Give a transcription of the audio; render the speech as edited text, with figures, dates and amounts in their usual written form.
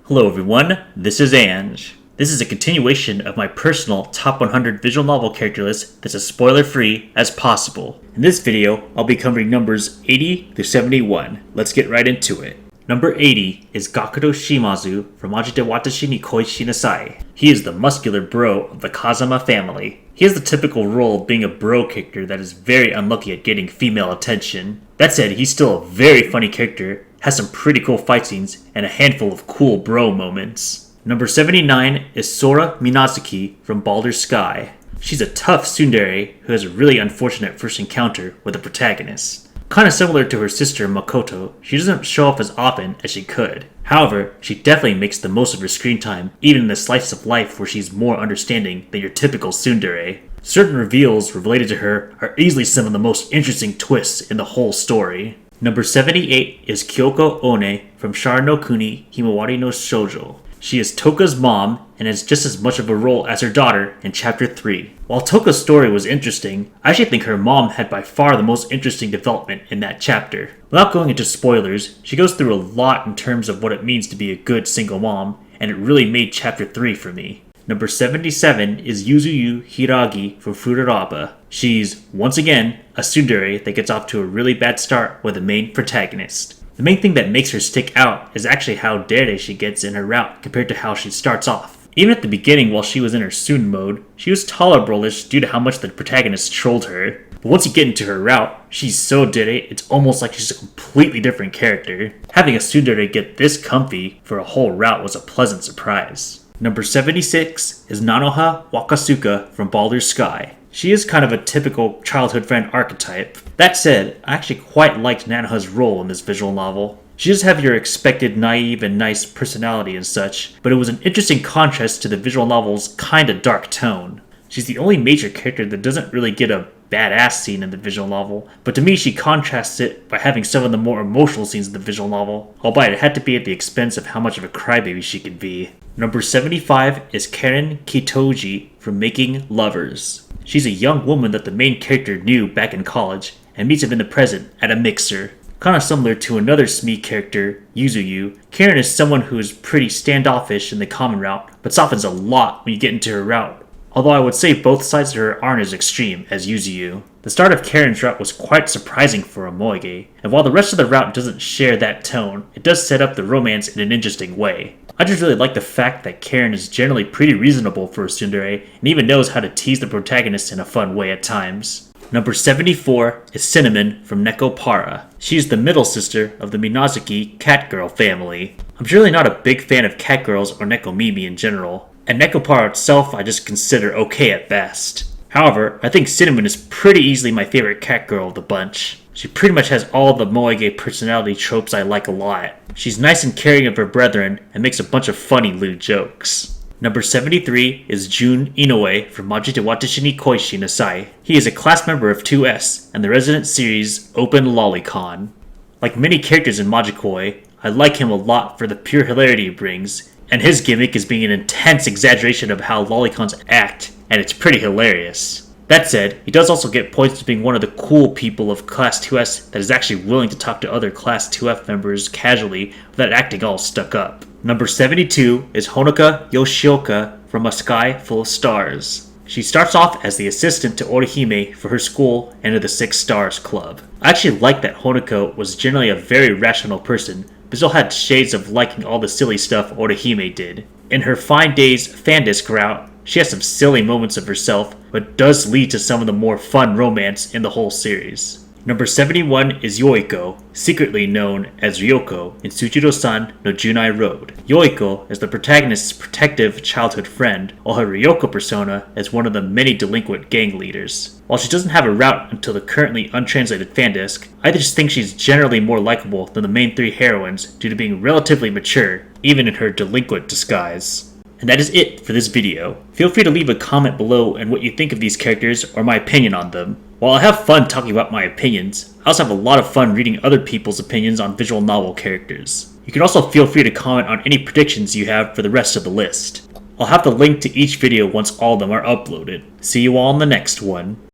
Hello everyone, this is Ange. This is a continuation of my personal top 100 visual novel character list that's as spoiler free as possible. In this video, I'll be covering numbers 80 through 71. Let's get right into it. Number 80 is Gakuto Shimazu from Maji de Watashi ni Shinasai. He is the muscular bro of the Kazama family. He has the typical role of being a bro character that is very unlucky at getting female attention. That said, he's still a very funny character, has some pretty cool fight scenes, and a handful of cool bro moments. Number 79 is Sora Minazuki from Baldr Sky. She's a tough tsundere who has a really unfortunate first encounter with the protagonist. Kinda similar to her sister Makoto, she doesn't show off as often as she could. However, she definitely makes the most of her screen time, even in the slice of life where she's more understanding than your typical tsundere. Certain reveals related to her are easily some of the most interesting twists in the whole story. Number 78 is Kyoko Oone from Sharin no Kuni Himawari no Shoujo. She is Toka's mom and has just as much of a role as her daughter in Chapter 3. While Toka's story was interesting, I actually think her mom had by far the most interesting development in that chapter. Without going into spoilers, she goes through a lot in terms of what it means to be a good single mom, and it really made Chapter 3 for me. Number 77 is Yuzuyu Hiragi from Fureraba. She's, once again, a tsundere that gets off to a really bad start with the main protagonist. The main thing that makes her stick out is actually how dare she gets in her route compared to how she starts off. Even at the beginning while she was in her tsund mode, she was tolerable-ish due to how much the protagonist trolled her. But once you get into her route, she's so dare it's almost like she's a completely different character. Having a tsundere get this comfy for a whole route was a pleasant surprise. Number 76 is Nanoha Wakasuka from Baldr Sky. She is kind of a typical childhood friend archetype. That said, I actually quite liked Nanoha's role in this visual novel. She does have your expected naive and nice personality and such, but it was an interesting contrast to the visual novel's kinda dark tone. She's the only major character that doesn't really get a badass scene in the visual novel, but to me she contrasts it by having some of the more emotional scenes in the visual novel, albeit it had to be at the expense of how much of a crybaby she could be. Number 75 is Karen Kitoji from Making Lovers. She's a young woman that the main character knew back in college, and meets him in the present at a mixer. Kinda similar to another SME character, Yuzuyu, Karen is someone who is pretty standoffish in the common route, but softens a lot when you get into her route. Although I would say both sides of her aren't as extreme as Yuzuyu. The start of Karen's route was quite surprising for a moege, and while the rest of the route doesn't share that tone, it does set up the romance in an interesting way. I just really like the fact that Karen is generally pretty reasonable for a tsundere, and even knows how to tease the protagonist in a fun way at times. Number 74 is Cinnamon from NEKO PARA. She is the middle sister of the Minazuki catgirl family. I'm generally not a big fan of catgirls or nekomimi in general, and NEKO PARA itself I just consider okay at best. However, I think Cinnamon is pretty easily my favorite catgirl of the bunch. She pretty much has all the moege personality tropes I like a lot. She's nice and caring of her brethren and makes a bunch of funny lewd jokes. Number 73 is Jun Inou from Maji de Watashi ni Shinasai. He is a class member of 2S and the resident series Open Lolicon. Like many characters in Majikoi, I like him a lot for the pure hilarity he brings, and his gimmick is being an intense exaggeration of how lolicons act, and it's pretty hilarious. That said, he does also get points to being one of the cool people of Class 2S that is actually willing to talk to other Class 2F members casually without acting all stuck up. Number 72 is Yoshioka from A Sky Full of Stars. She starts off as the assistant to Orihime for her school and to the Six Stars Club. I actually like that Honoko was generally a very rational person, but still had shades of liking all the silly stuff Orihime did. In her Fine Days Fandisc route, she has some silly moments of herself, but does lead to some of the more fun romance in the whole series. Number 71 is Yoiko, secretly known as Yoiko in Tsuchiro-san no Junai Road. Yoiko is the protagonist's protective childhood friend, while her Ryoko persona is one of the many delinquent gang leaders. While she doesn't have a route until the currently untranslated fandisc, I just think she's generally more likable than the main three heroines due to being relatively mature, even in her delinquent disguise. And that is it for this video. Feel free to leave a comment below on what you think of these characters or my opinion on them. While I have fun talking about my opinions, I also have a lot of fun reading other people's opinions on visual novel characters. You can also feel free to comment on any predictions you have for the rest of the list. I'll have the link to each video once all of them are uploaded. See you all in the next one.